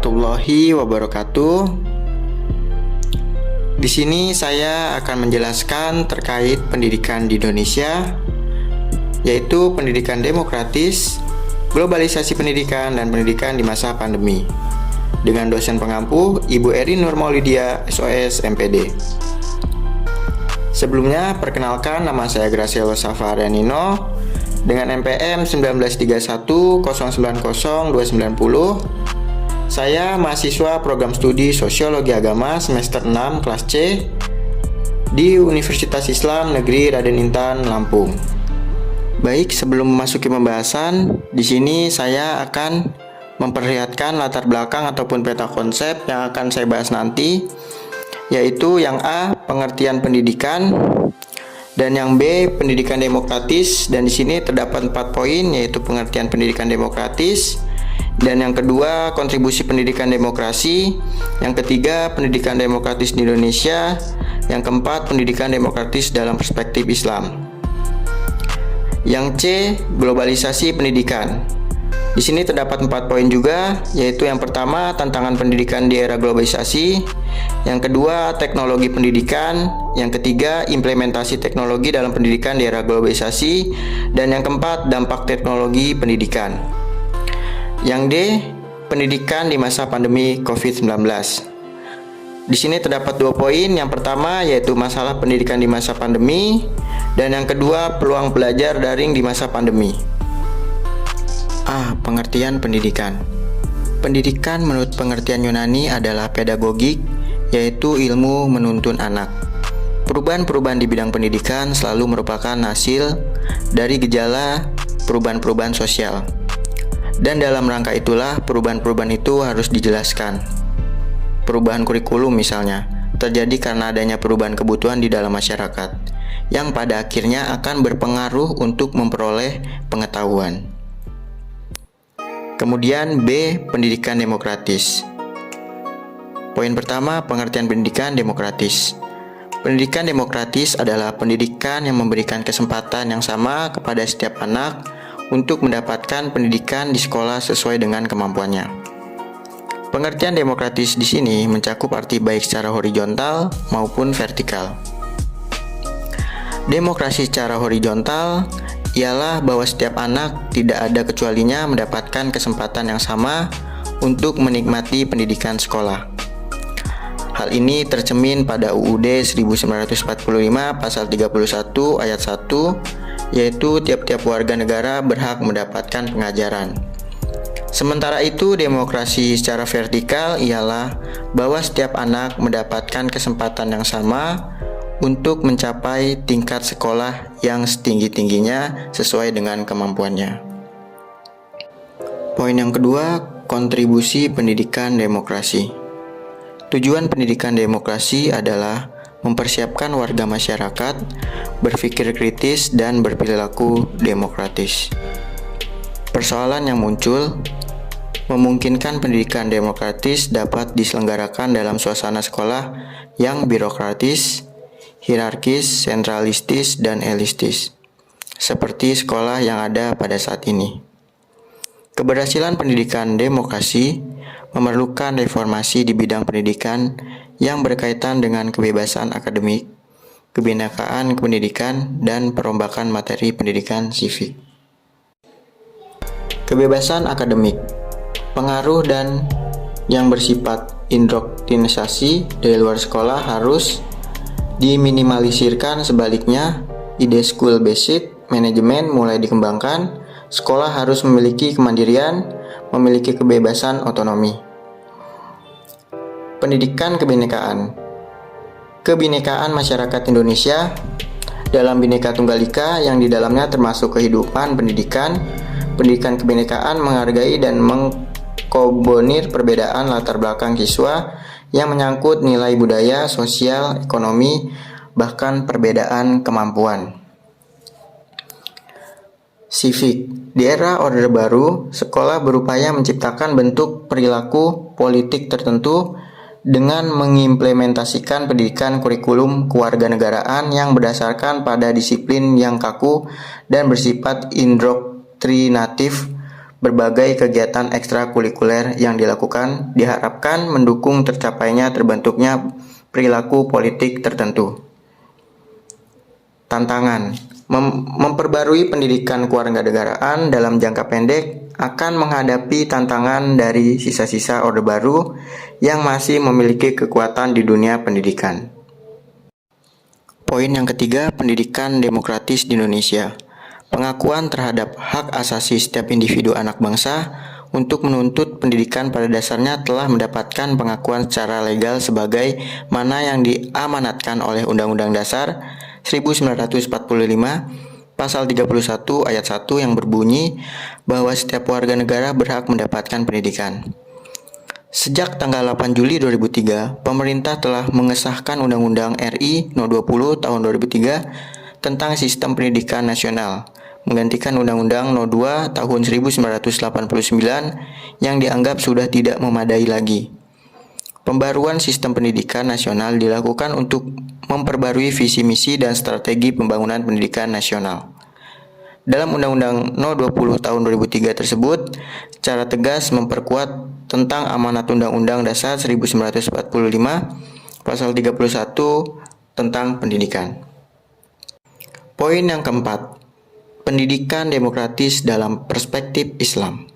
warahmatullahi wabarakatuh. Di sini saya akan menjelaskan terkait pendidikan di Indonesia, yaitu pendidikan demokratis, globalisasi pendidikan, dan pendidikan di masa pandemi. Dengan dosen pengampu Ibu Erin Nurmaulidia, SOS MPD. Sebelumnya, perkenalkan, nama saya Gracielo Safarianino dengan NPM 1931090290. Saya mahasiswa program studi Sosiologi Agama semester 6 kelas C di Universitas Islam Negeri Raden Intan, Lampung. Baik, sebelum memasuki pembahasan, di sini saya akan memperlihatkan latar belakang ataupun peta konsep yang akan saya bahas nanti, yaitu yang A, pengertian pendidikan, dan yang B, pendidikan demokratis. Dan di sini terdapat 4 poin, yaitu pengertian pendidikan demokratis, dan yang kedua, kontribusi pendidikan demokrasi, yang ketiga, pendidikan demokratis di Indonesia, yang keempat, pendidikan demokratis dalam perspektif Islam. Yang C, globalisasi pendidikan. Di sini terdapat 4 poin juga, yaitu yang pertama, tantangan pendidikan di era globalisasi, yang kedua, teknologi pendidikan, yang ketiga, implementasi teknologi dalam pendidikan di era globalisasi, dan yang keempat, dampak teknologi pendidikan. Yang D, pendidikan di masa pandemi COVID-19. Di sini terdapat 2 poin, yang pertama yaitu masalah pendidikan di masa pandemi, dan yang kedua, peluang belajar daring di masa pandemi. A. Pengertian pendidikan. Pendidikan menurut pengertian Yunani adalah pedagogik, yaitu ilmu menuntun anak. Perubahan-perubahan di bidang pendidikan selalu merupakan hasil dari gejala perubahan-perubahan sosial. Dan dalam rangka itulah perubahan-perubahan itu harus dijelaskan. Perubahan kurikulum misalnya, terjadi karena adanya perubahan kebutuhan di dalam masyarakat, yang pada akhirnya akan berpengaruh untuk memperoleh pengetahuan. Kemudian B, pendidikan demokratis. Poin pertama, pengertian pendidikan demokratis. Pendidikan demokratis adalah pendidikan yang memberikan kesempatan yang sama kepada setiap anak untuk mendapatkan pendidikan di sekolah sesuai dengan kemampuannya. Pengertian demokratis di sini mencakup arti baik secara horizontal maupun vertikal. Demokrasi secara horizontal ialah bahwa setiap anak tidak ada kecualinya mendapatkan kesempatan yang sama untuk menikmati pendidikan sekolah. Hal ini tercermin pada UUD 1945 pasal 31 ayat 1, yaitu tiap-tiap warga negara berhak mendapatkan pengajaran. Sementara itu, demokrasi secara vertikal ialah bahwa setiap anak mendapatkan kesempatan yang sama untuk mencapai tingkat sekolah yang setinggi-tingginya sesuai dengan kemampuannya. Poin yang kedua, kontribusi pendidikan demokrasi. Tujuan pendidikan demokrasi adalah mempersiapkan warga masyarakat berpikir kritis dan berperilaku demokratis. Persoalan yang muncul memungkinkan pendidikan demokratis dapat diselenggarakan dalam suasana sekolah yang birokratis, hierarkis, sentralistis, dan elitis, seperti sekolah yang ada pada saat ini. Keberhasilan pendidikan demokrasi memerlukan reformasi di bidang pendidikan yang berkaitan dengan kebebasan akademik, kebinekaan pendidikan, dan perombakan materi pendidikan sivik. Kebebasan akademik, pengaruh dan yang bersifat indoktrinisasi dari luar sekolah harus diminimalisirkan. Sebaliknya, ide school-based management mulai dikembangkan. Sekolah harus memiliki kemandirian, memiliki kebebasan otonomi. Pendidikan kebinekaan. Kebinekaan masyarakat Indonesia dalam Bhinneka Tunggal Ika yang di dalamnya termasuk kehidupan pendidikan. Pendidikan kebinekaan menghargai dan mengkombinir perbedaan latar belakang siswa yang menyangkut nilai budaya, sosial, ekonomi, bahkan perbedaan kemampuan. Sivik. Di era Orde Baru, sekolah berupaya menciptakan bentuk perilaku politik tertentu dengan mengimplementasikan pendidikan kurikulum kewarganegaraan yang berdasarkan pada disiplin yang kaku dan bersifat indoktrinatif berbagai kegiatan ekstrakurikuler yang dilakukan diharapkan mendukung tercapainya terbentuknya perilaku politik tertentu. Tantangan memperbarui pendidikan kewarganegaraan dalam jangka pendek akan menghadapi tantangan dari sisa-sisa Orde Baru yang masih memiliki kekuatan di dunia pendidikan. Poin yang ketiga, pendidikan demokratis di Indonesia. Pengakuan terhadap hak asasi setiap individu anak bangsa untuk menuntut pendidikan pada dasarnya telah mendapatkan pengakuan secara legal sebagai mana yang diamanatkan oleh Undang-Undang Dasar 1945 Pasal 31 ayat 1 yang berbunyi bahwa setiap warga negara berhak mendapatkan pendidikan. Sejak tanggal 8 Juli 2003, pemerintah telah mengesahkan Undang-Undang RI No 20 tahun 2003 tentang Sistem Pendidikan Nasional, menggantikan Undang-Undang No 2 tahun 1989 yang dianggap sudah tidak memadai lagi. Pembaruan sistem pendidikan nasional dilakukan untuk memperbarui visi misi dan strategi pembangunan pendidikan nasional. Dalam Undang-Undang No 20 tahun 2003 tersebut, secara tegas memperkuat tentang amanat Undang-Undang Dasar 1945 Pasal 31 tentang pendidikan. Poin yang keempat, pendidikan demokratis dalam perspektif Islam.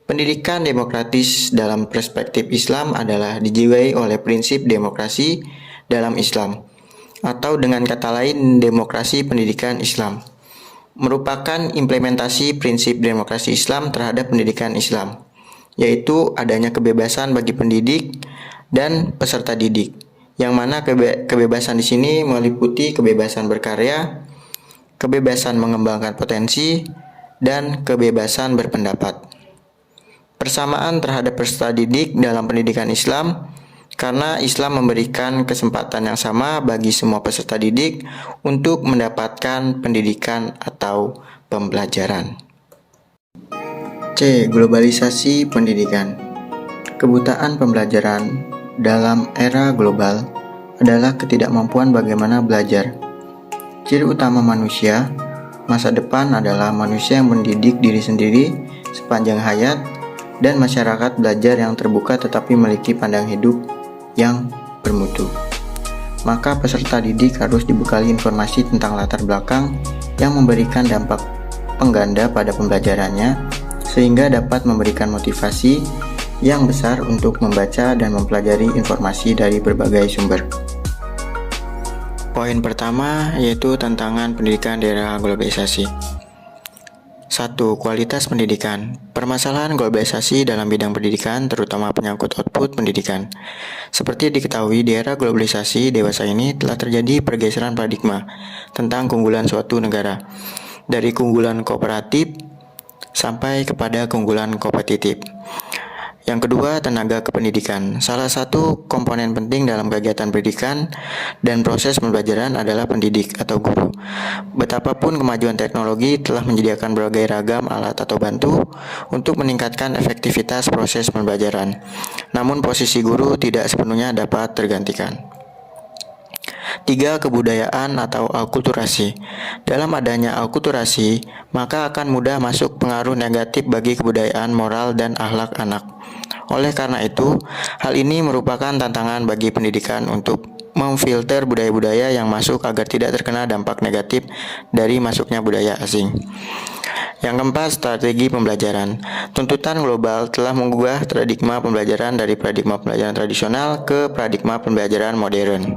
Pendidikan demokratis dalam perspektif Islam adalah dijiwai oleh prinsip demokrasi dalam Islam, atau dengan kata lain demokrasi pendidikan Islam, merupakan implementasi prinsip demokrasi Islam terhadap pendidikan Islam, yaitu adanya kebebasan bagi pendidik dan peserta didik, yang mana kebebasan di sini meliputi kebebasan berkarya, kebebasan mengembangkan potensi, dan kebebasan berpendapat. Persamaan terhadap peserta didik dalam pendidikan Islam, karena Islam memberikan kesempatan yang sama bagi semua peserta didik untuk mendapatkan pendidikan atau pembelajaran. C. Globalisasi pendidikan. Kebutaan pembelajaran dalam era global adalah ketidakmampuan bagaimana belajar. Ciri utama manusia masa depan adalah manusia yang mendidik diri sendiri sepanjang hayat dan masyarakat belajar yang terbuka tetapi memiliki pandangan hidup yang bermutu. Maka peserta didik harus dibekali informasi tentang latar belakang yang memberikan dampak pengganda pada pembelajarannya, sehingga dapat memberikan motivasi yang besar untuk membaca dan mempelajari informasi dari berbagai sumber. Poin pertama yaitu tantangan pendidikan di era globalisasi. 1. Kualitas pendidikan. Permasalahan globalisasi dalam bidang pendidikan terutama penyangkut output pendidikan. Seperti diketahui, di era globalisasi dewasa ini telah terjadi pergeseran paradigma tentang keunggulan suatu negara, dari keunggulan kooperatif sampai kepada keunggulan kompetitif. Yang kedua, tenaga kependidikan. Salah satu komponen penting dalam kegiatan pendidikan dan proses pembelajaran adalah pendidik atau guru. Betapapun kemajuan teknologi telah menyediakan berbagai ragam alat atau bantu untuk meningkatkan efektivitas proses pembelajaran, namun posisi guru tidak sepenuhnya dapat tergantikan. 3. Kebudayaan atau akulturasi. Dalam adanya akulturasi, maka akan mudah masuk pengaruh negatif bagi kebudayaan moral dan akhlak anak. Oleh karena itu, hal ini merupakan tantangan bagi pendidikan untuk memfilter budaya-budaya yang masuk agar tidak terkena dampak negatif dari masuknya budaya asing. Yang keempat, strategi pembelajaran. Tuntutan global telah mengubah paradigma pembelajaran dari paradigma pembelajaran tradisional ke paradigma pembelajaran modern.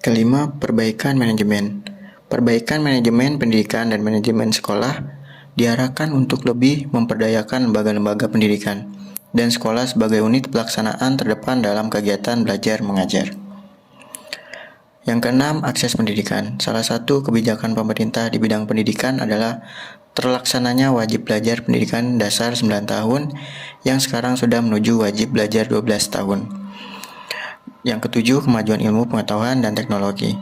Kelima, perbaikan manajemen. Perbaikan manajemen pendidikan dan manajemen sekolah diarahkan untuk lebih memperdayakan lembaga-lembaga pendidikan dan sekolah sebagai unit pelaksanaan terdepan dalam kegiatan belajar mengajar. Yang keenam, akses pendidikan. Salah satu kebijakan pemerintah di bidang pendidikan adalah terlaksananya wajib belajar pendidikan dasar 9 tahun yang sekarang sudah menuju wajib belajar 12 tahun. Yang ketujuh, kemajuan ilmu pengetahuan dan teknologi.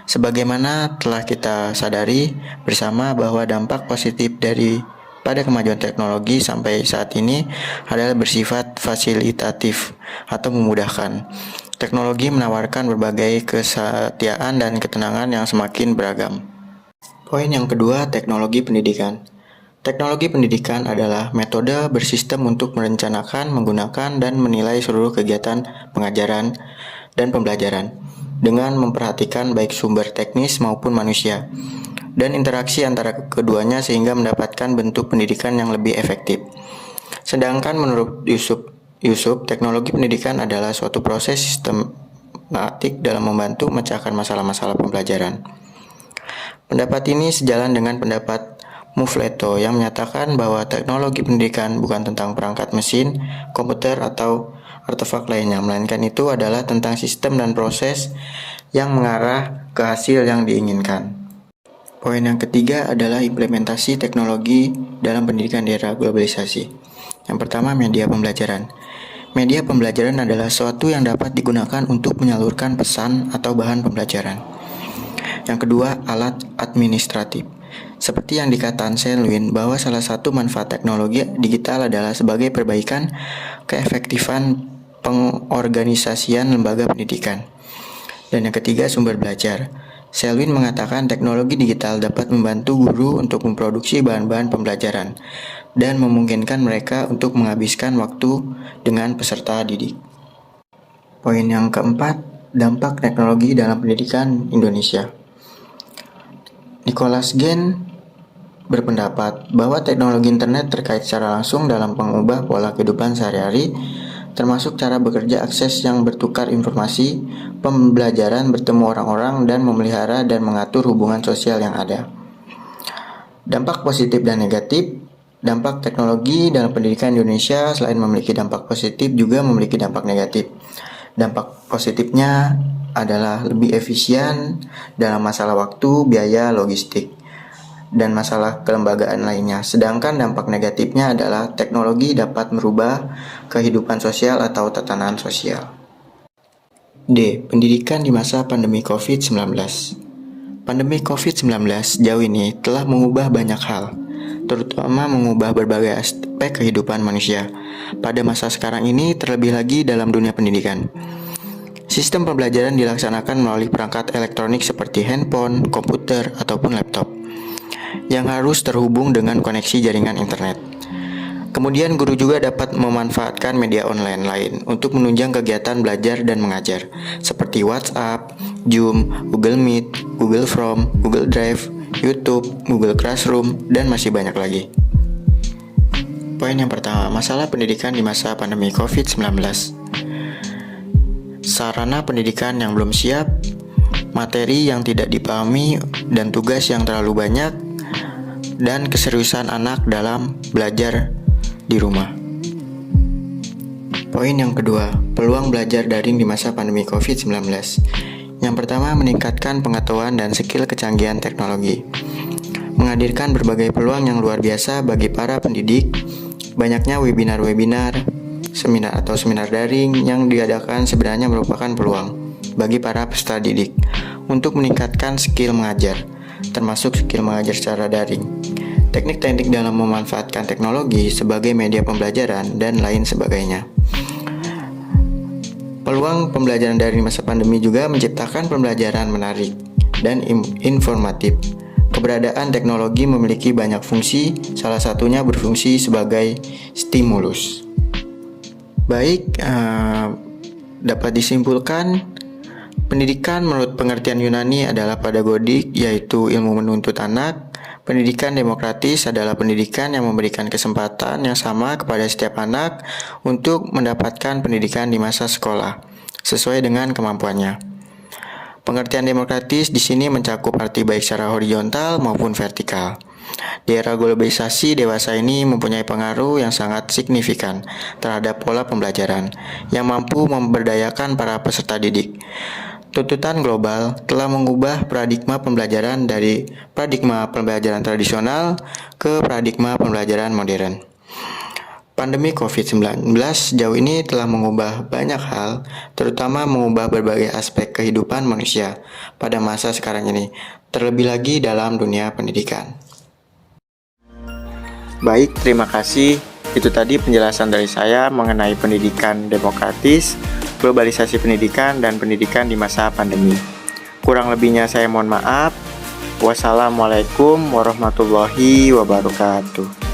Sebagaimana telah kita sadari bersama bahwa dampak positif pada kemajuan teknologi sampai saat ini adalah bersifat fasilitatif atau memudahkan. Teknologi menawarkan berbagai kesetiaan dan ketenangan yang semakin beragam. Poin yang kedua, teknologi pendidikan. Teknologi pendidikan adalah metode bersistem untuk merencanakan, menggunakan, dan menilai seluruh kegiatan pengajaran dan pembelajaran dengan memperhatikan baik sumber teknis maupun manusia dan interaksi antara keduanya sehingga mendapatkan bentuk pendidikan yang lebih efektif. Sedangkan menurut Yusuf, teknologi pendidikan adalah suatu proses sistematik dalam membantu memecahkan masalah-masalah pembelajaran. Pendapat ini sejalan dengan pendapat Mufleto yang menyatakan bahwa teknologi pendidikan bukan tentang perangkat mesin, komputer, atau artefak lainnya, melainkan itu adalah tentang sistem dan proses yang mengarah ke hasil yang diinginkan. Poin yang ketiga adalah implementasi teknologi dalam pendidikan di era globalisasi. Yang pertama, media pembelajaran. Media pembelajaran adalah sesuatu yang dapat digunakan untuk menyalurkan pesan atau bahan pembelajaran. Yang kedua, alat administratif. Seperti yang dikatakan Selwyn bahwa salah satu manfaat teknologi digital adalah sebagai perbaikan keefektifan pengorganisasian lembaga pendidikan. Dan yang ketiga, sumber belajar. Selwyn mengatakan teknologi digital dapat membantu guru untuk memproduksi bahan-bahan pembelajaran dan memungkinkan mereka untuk menghabiskan waktu dengan peserta didik. Poin yang keempat, dampak teknologi dalam pendidikan Indonesia. Nicholas Gen berpendapat bahwa teknologi internet terkait secara langsung dalam mengubah pola kehidupan sehari-hari, termasuk cara bekerja, akses yang bertukar informasi, pembelajaran, bertemu orang-orang, dan memelihara dan mengatur hubungan sosial yang ada. Dampak positif dan negatif. Dampak teknologi dalam pendidikan Indonesia selain memiliki dampak positif juga memiliki dampak negatif. Dampak positifnya adalah lebih efisien dalam masalah waktu, biaya, logistik, dan masalah kelembagaan lainnya. Sedangkan dampak negatifnya adalah teknologi dapat merubah kehidupan sosial atau tatanan sosial. D. Pendidikan di masa pandemi COVID-19. Pandemi COVID-19 sejauh ini telah mengubah banyak hal, terutama mengubah berbagai aspek kehidupan manusia. Pada masa sekarang ini, terlebih lagi dalam dunia pendidikan. Sistem pembelajaran dilaksanakan melalui perangkat elektronik seperti handphone, komputer, ataupun laptop yang harus terhubung dengan koneksi jaringan internet. Kemudian guru juga dapat memanfaatkan media online lain untuk menunjang kegiatan belajar dan mengajar seperti WhatsApp, Zoom, Google Meet, Google Form, Google Drive, YouTube, Google Classroom, dan masih banyak lagi. Poin yang pertama, masalah pendidikan di masa pandemi COVID-19. Sarana pendidikan yang belum siap, materi yang tidak dipahami, dan tugas yang terlalu banyak, dan keseriusan anak dalam belajar di rumah. Poin yang kedua, peluang belajar daring di masa pandemi COVID-19. Yang pertama, meningkatkan pengetahuan dan skill kecanggihan teknologi. Menghadirkan berbagai peluang yang luar biasa bagi para pendidik. Banyaknya webinar-webinar, seminar daring yang diadakan sebenarnya merupakan peluang bagi para peserta didik untuk meningkatkan skill mengajar, termasuk skill mengajar secara daring, teknik-teknik dalam memanfaatkan teknologi sebagai media pembelajaran, dan lain sebagainya. Peluang pembelajaran daring masa pandemi juga menciptakan pembelajaran menarik dan informatif. Keberadaan teknologi memiliki banyak fungsi, salah satunya berfungsi sebagai stimulus. Baik, dapat disimpulkan, pendidikan menurut pengertian Yunani adalah pedagodik, yaitu ilmu menuntut anak. Pendidikan demokratis adalah pendidikan yang memberikan kesempatan yang sama kepada setiap anak untuk mendapatkan pendidikan di masa sekolah, sesuai dengan kemampuannya. Pengertian demokratis di sini mencakup arti baik secara horizontal maupun vertikal. Di era globalisasi, dewasa ini mempunyai pengaruh yang sangat signifikan terhadap pola pembelajaran yang mampu memberdayakan para peserta didik. Tuntutan global telah mengubah paradigma pembelajaran dari paradigma pembelajaran tradisional ke paradigma pembelajaran modern. Pandemi COVID-19 sejauh ini telah mengubah banyak hal, terutama mengubah berbagai aspek kehidupan manusia pada masa sekarang ini, terlebih lagi dalam dunia pendidikan. Baik, terima kasih. Itu tadi penjelasan dari saya mengenai pendidikan demokratis, globalisasi pendidikan, dan pendidikan di masa pandemi. Kurang lebihnya saya mohon maaf. Wassalamualaikum warahmatullahi wabarakatuh.